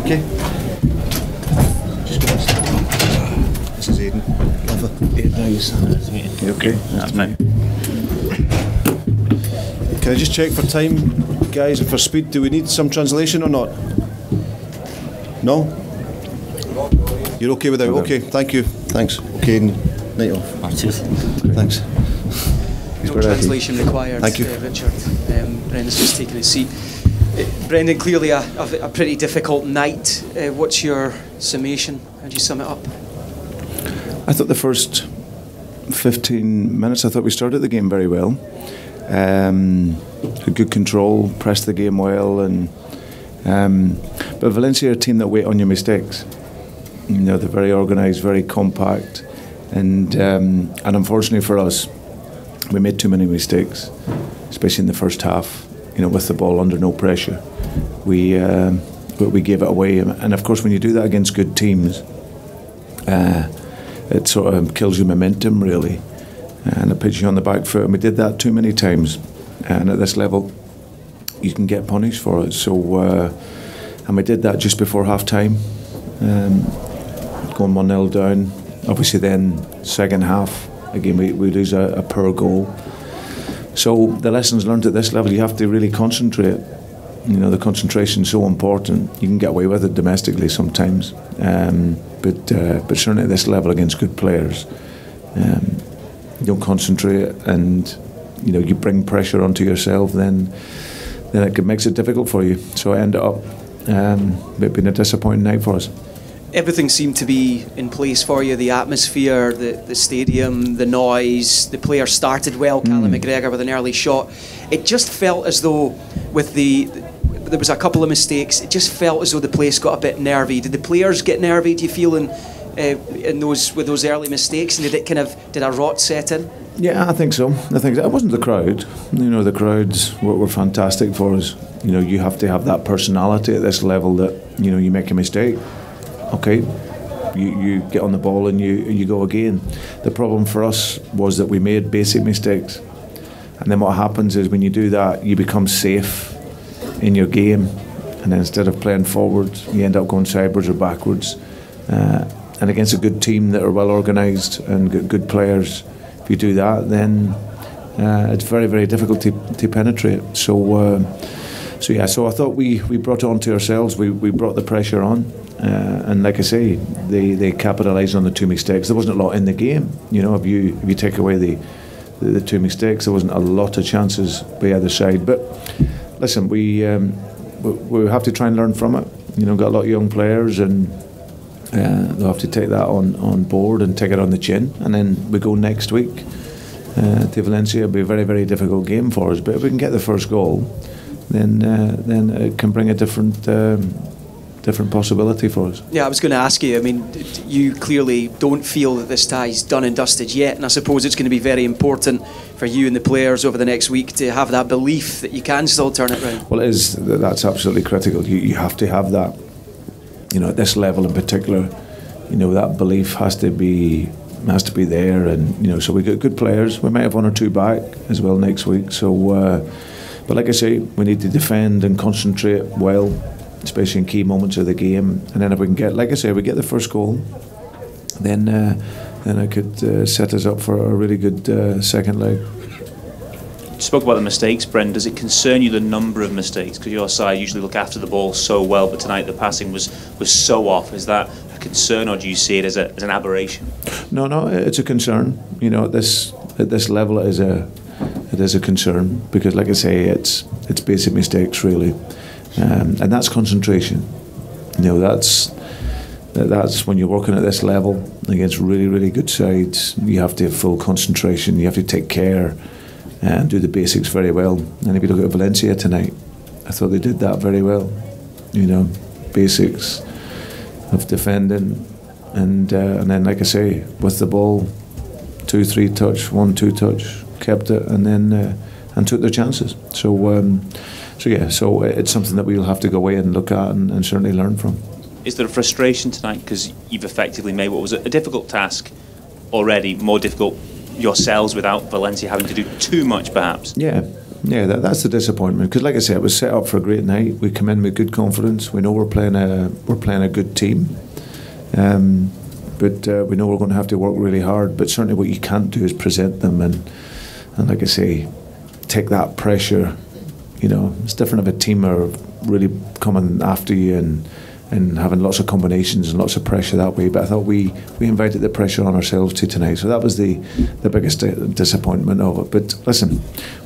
Okay. Just go this. This is Aidan. Nice. You okay? That's me. Can I just check for time, guys, and for speed? Do we need some translation or not? No? You're okay without? Okay, thank you. Thanks. Okay, night off. Thanks. No translation required. Thank you. Richard. Brendan's just taking his seat. Brendan, clearly a pretty difficult night. What's your summation? How do you sum it up? I thought the first 15 minutes, I thought we started the game very well. Had good control, pressed the game well, and but Valencia are a team that wait on your mistakes. You know, they're very organised, very compact, and unfortunately for us, we made too many mistakes, especially in the first half. You know, with the ball under no pressure, we gave it away, and of course, when you do that against good teams, it sort of kills your momentum really, and it puts you on the back foot. And we did that too many times, and at this level, you can get punished for it. So, and we did that just before half time, going 1-0 down. Obviously, then second half again we lose a poor goal. So the lessons learned at this level, you have to really concentrate. You know, the concentration is so important. You can get away with it domestically sometimes, but certainly at this level against good players, you don't concentrate, and you know you bring pressure onto yourself. Then it makes it difficult for you. So it ended up being a disappointing night for us. Everything seemed to be in place for you. The atmosphere, the stadium, the noise. The players started well. Callum McGregor with an early shot. It just felt as though there was a couple of mistakes. It just felt as though the place got a bit nervy. Did the players get nervy, do you feel, with those early mistakes? And did a rot set in? Yeah, I think so. It wasn't the crowd. You know, the crowds were fantastic for us. You know, you have to have that personality at this level that, you know, you make a mistake. Okay, you get on the ball and you go again. The problem for us was that we made basic mistakes, and then what happens is when you do that, you become safe in your game, and then instead of playing forwards, you end up going sideways or backwards. And against a good team that are well organised and good players, if you do that, then it's very, very difficult to penetrate. So I thought we brought it on to ourselves. We brought the pressure on. And like I say, they capitalised on the two mistakes. There wasn't a lot in the game, you know. If you take away the two mistakes, there wasn't a lot of chances by either side. But listen, we have to try and learn from it. You know, got a lot of young players, and they'll have to take that on board and take it on the chin. And then we go next week to Valencia. It'll be a very, very difficult game for us. But if we can get the first goal, then it can bring a different possibility for us. Yeah, I was going to ask you, I mean, you clearly don't feel that this tie's done and dusted yet, and I suppose it's going to be very important for you and the players over the next week to have that belief that you can still turn it around. Well, that's absolutely critical. You have to have that, you know, at this level in particular. You know, that belief has to be there, and you know, so we got good players. We might have one or two back as well next week. So, but like I say, we need to defend and concentrate well, especially in key moments of the game. And then if we can get, like I say, we get the first goal, then it could set us up for a really good second leg. You spoke about the mistakes, Brendan. Does it concern you the number of mistakes? Because your side usually look after the ball so well, but tonight the passing was so off. Is that a concern, or do you see it as an aberration? No, it's a concern. You know, at this level, it is a concern, because, like I say, it's basic mistakes really. And that's concentration. You know, that's when you're working at this level against really, really good sides. You have to have full concentration. You have to take care and do the basics very well. And if you look at Valencia tonight, I thought they did that very well. You know, basics of defending, and then, like I say, with the ball, 2-3 touch, 1-2 touch, kept it, and then and took their chances. So it's something that we'll have to go away and look at and certainly learn from. Is there a frustration tonight because you've effectively made what was a difficult task already more difficult yourselves without Valencia having to do too much, perhaps? Yeah, Yeah, that's the disappointment. Because, like I said, it was set up for a great night. We come in with good confidence. We know we're playing a good team, but we know we're going to have to work really hard. But certainly, what you can't do is present them and like I say, take that pressure. You know, it's different if a team are really coming after you and having lots of combinations and lots of pressure that way. But I thought we invited the pressure on ourselves tonight. So that was the biggest disappointment of it. But listen,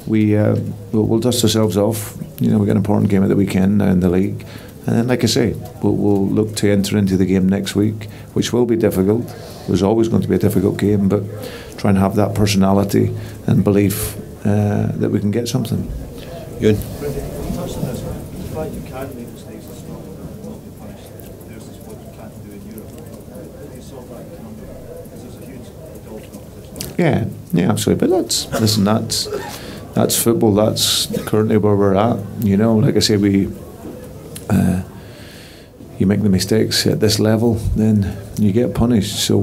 we'll dust ourselves off. You know, we've got an important game at the weekend now in the league. And then, like I say, we'll look to enter into the game next week, which will be difficult. There's always going to be a difficult game, but try and have that personality and belief that we can get something. Ewan? Yeah, absolutely. But that's football. That's currently where we're at. You know, like I say, you make the mistakes at this level, then you get punished. So,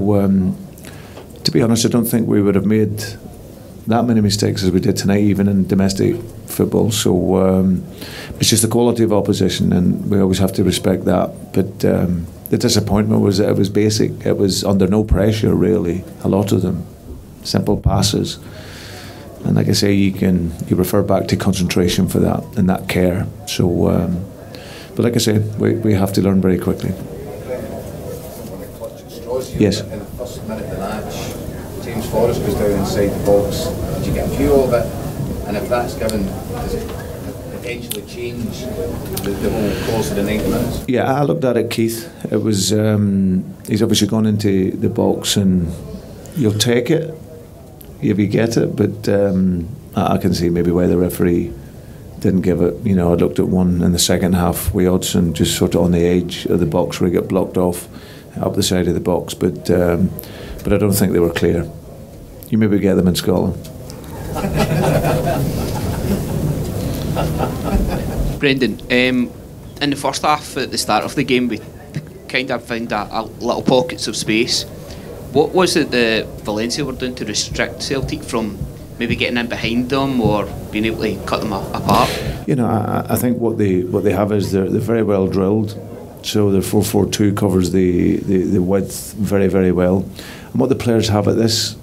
to be honest, I don't think we would have made that many mistakes as we did tonight, even in domestic football. So it's just the quality of opposition, and we always have to respect that. But the disappointment was that it was basic. It was under no pressure, really. A lot of them. Simple passes, and like I say, you refer back to concentration for that and that care. So, but like I say, we have to learn very quickly. Yes. In the first minute of the match, James Forrest goes down inside the box. Did you get a view of it? And if that's given, does it potentially change the whole course of the 90 minutes? Yeah, I looked at it, Keith. It was he's obviously gone into the box, and you'll take it if you get it, but I can see maybe why the referee didn't give it. You know, I looked at one in the second half with Hodgson just sort of on the edge of the box where he got blocked off up the side of the box, but I don't think they were clear. You maybe get them in Scotland. Brendan, in the first half at the start of the game, we kind of found a little pockets of space. What was it that Valencia were doing to restrict Celtic from maybe getting in behind them or being able to cut them apart? You know, I think what they have is they're very well drilled. So their 4-4-2 covers the width very, very well. And what the players have at this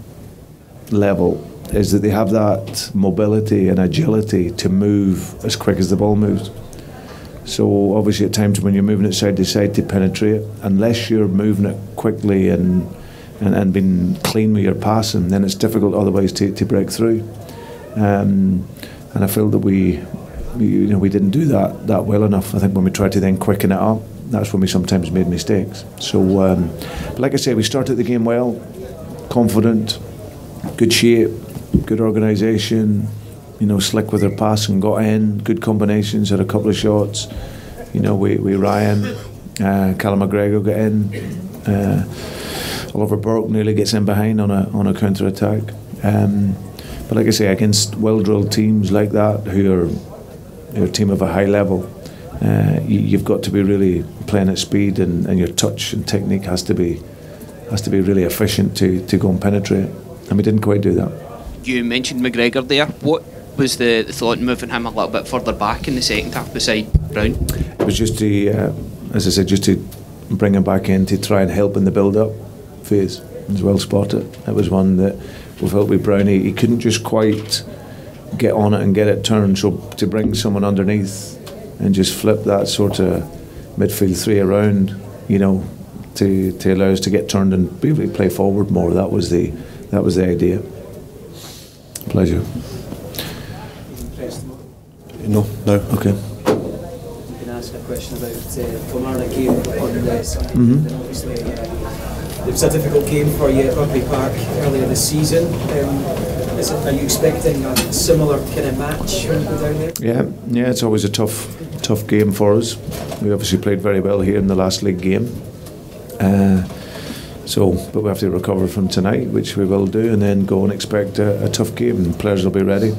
level is that they have that mobility and agility to move as quick as the ball moves. So obviously at times when you're moving it side to side to penetrate, unless you're moving it quickly and being clean with your passing, then it's difficult otherwise to break through. And I feel that we didn't do that well enough. I think when we tried to then quicken it up, that's when we sometimes made mistakes. So, but like I say, we started the game well, confident, good shape, good organisation. You know, slick with our passing, got in, good combinations, had a couple of shots. You know, we Ryan, Callum McGregor got in. Oliver Burke nearly gets in behind on a counter attack. But like I say, against well-drilled teams like that, who are a team of a high level, you've got to be really playing at speed, and your touch and technique has to be really efficient to go and penetrate. And we didn't quite do that. You mentioned McGregor there. What was the thought in moving him a little bit further back in the second half beside Brown? It was just to, as I said, just to bring him back in to try and help in the build-up phase. It was well spotted. It was one that we felt with Brownie, he couldn't just quite get on it and get it turned, so to bring someone underneath and just flip that sort of midfield three around, you know, to allow us to get turned and be able to play forward more. That was the idea. Pleasure. No. Okay. You can ask a question about Kilmarnock game on the Sunday. And obviously, it was a difficult game for you at Rugby Park earlier this season. Are you expecting a similar kind of match when you go down there? Yeah, it's always a tough game for us. We obviously played very well here in the last league game. But we have to recover from tonight, which we will do, and then go and expect a tough game, and players will be ready.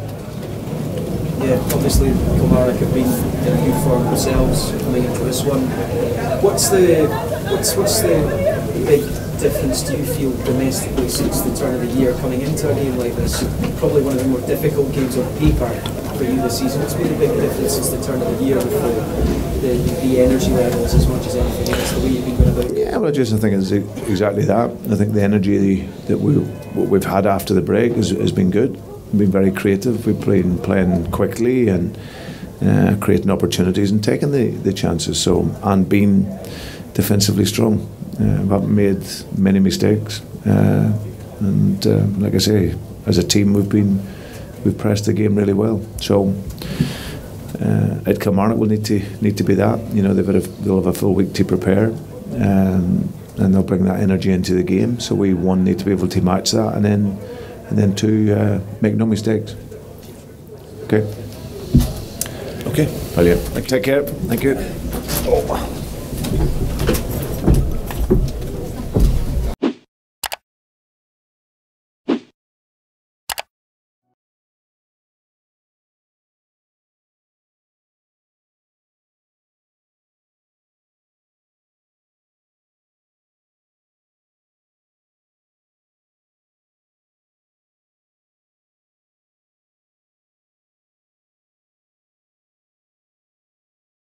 Yeah, obviously Kilmarnock have been in a good form themselves coming into this one. What's the big difference do you feel domestically since the turn of the year coming into a game like this? Probably one of the more difficult games on paper for you this season? What's been the big difference since the turn of the year with the energy levels as much as anything else, the way you've been going about it? Yeah, well, I think it's exactly that. I think the energy that we've had after the break has been good. We've been very creative. We've been playing quickly and creating opportunities and taking the chances. And being defensively strong. We haven't made many mistakes. Like I say, as a team, we've pressed the game really well. So at Kilmarnock will need to be that. You know, they'll have a full week to prepare, and they'll bring that energy into the game. So we need to be able to match that, and then two, make no mistakes. Okay. Okay. Brilliant. Take care. Thank you. Oh.